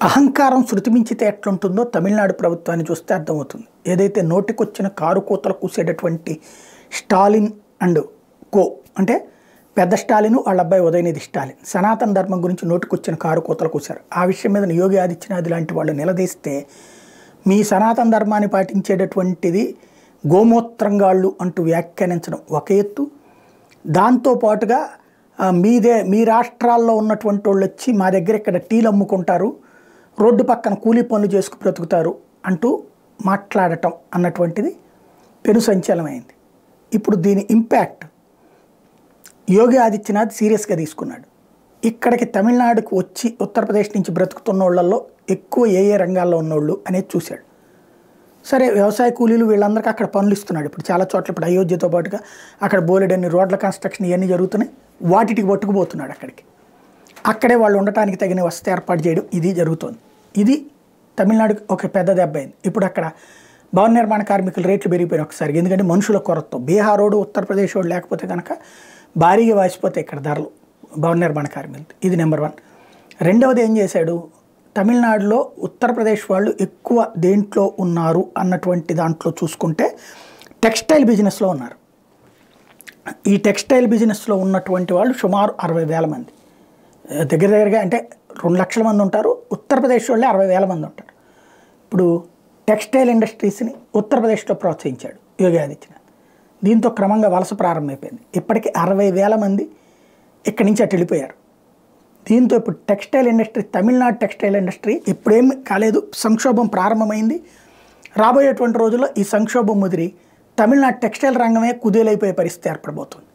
అహంకారం శృతిమించితే ఎట్లుంటుందో తమిళనాడు ప్రభుత్వాన్ని చూస్తే అర్థమవుతుంది. ఏదైతే నోటికొచ్చిన కారు కూతలు కూసేటటువంటి స్టాలిన్ అండ్ కో అంటే పెద్ద స్టాలిన్ వాళ్ళ అబ్బాయి ఉదయనిధి స్టాలిన్ సనాతన ధర్మం గురించి నోటికొచ్చిన కారు కూతలు కూశారు. ఆ విషయం మీద యోగి ఆదిత్యనాథ్ లాంటి వాళ్ళు నిలదీస్తే మీ సనాతన ధర్మాన్ని పాటించేటటువంటిది గోమూత్రంగాళ్ళు అంటూ వ్యాఖ్యానించడం ఒక ఎత్తు. దాంతోపాటుగా మీ రాష్ట్రాల్లో ఉన్నటువంటి వాళ్ళు వచ్చి మా దగ్గర ఇక్కడ టీలు అమ్ముకుంటారు, రోడ్డు పక్కన కూలీ పనులు చేసుకు బ్రతుకుతారు అంటూ మాట్లాడటం అన్నటువంటిది పెను సంచలనమైంది. ఇప్పుడు దీని ఇంపాక్ట్ యోగి ఆదిత్యనాథ్ సీరియస్గా తీసుకున్నాడు. ఇక్కడికి తమిళనాడుకు వచ్చి ఉత్తరప్రదేశ్ నుంచి బ్రతుకుతున్న వాళ్ళల్లో ఎక్కువ ఏ రంగాల్లో ఉన్నోళ్ళు అనేది చూశాడు. సరే, వ్యవసాయ కూలీలు వీళ్ళందరికీ అక్కడ పనులు ఇస్తున్నాడు. ఇప్పుడు చాలా చోట్ల ఇప్పుడు అయోధ్యతో పాటుగా అక్కడ బోలెడన్ని రోడ్ల కన్స్ట్రక్షన్ ఇవన్నీ జరుగుతున్నాయి. వాటికి పట్టుకుపోతున్నాడు అక్కడికి. అక్కడే వాళ్ళు ఉండటానికి తగిన వసతి ఏర్పాటు చేయడం ఇది జరుగుతుంది. ఇది తమిళనాడుకి ఒక పెద్ద దెబ్బ అయింది. ఇప్పుడు అక్కడ భవన నిర్మాణ కార్మికుల రేట్లు పెరిగిపోయినాయి ఒకసారి. ఎందుకంటే మనుషుల కొరతతో బీహార్ రోడ్డు ఉత్తరప్రదేశ్ రోడ్డు లేకపోతే కనుక భారీగా వాసిపోతాయి ఇక్కడ ధరలు భవన నిర్మాణ కార్మికులు. ఇది నెంబర్ 1. రెండవది ఏం చేశాడు, తమిళనాడులో ఉత్తరప్రదేశ్ వాళ్ళు ఎక్కువ దేంట్లో ఉన్నారు అన్నటువంటి దాంట్లో చూసుకుంటే టెక్స్టైల్ బిజినెస్లో ఉన్నారు. ఈ టెక్స్టైల్ బిజినెస్లో ఉన్నటువంటి వాళ్ళు సుమారు 60,000 మంది, దగ్గరగా అంటే 2 లక్షల మంది ఉంటారు. ఉత్తరప్రదేశ్ వాళ్ళే 60,000 మంది ఉంటారు. ఇప్పుడు టెక్స్టైల్ ఇండస్ట్రీస్ని ఉత్తరప్రదేశ్లో ప్రోత్సహించాడు యోగి ఆదిత్యనాథ్. దీంతో క్రమంగా వలస ప్రారంభమైపోయింది. ఇప్పటికీ 60,000 మంది ఇక్కడి నుంచి అటు వెళ్ళిపోయారు. దీంతో ఇప్పుడు textile industry, Tamil Nadu textile industry ఇప్పుడేమి కాలేదు, సంక్షోభం ప్రారంభమైంది. రాబోయేటువంటి రోజుల్లో ఈ సంక్షోభం ముదిరి తమిళనాడు టెక్స్టైల్ రంగమే కుదేలైపోయే పరిస్థితి ఏర్పడబోతుంది.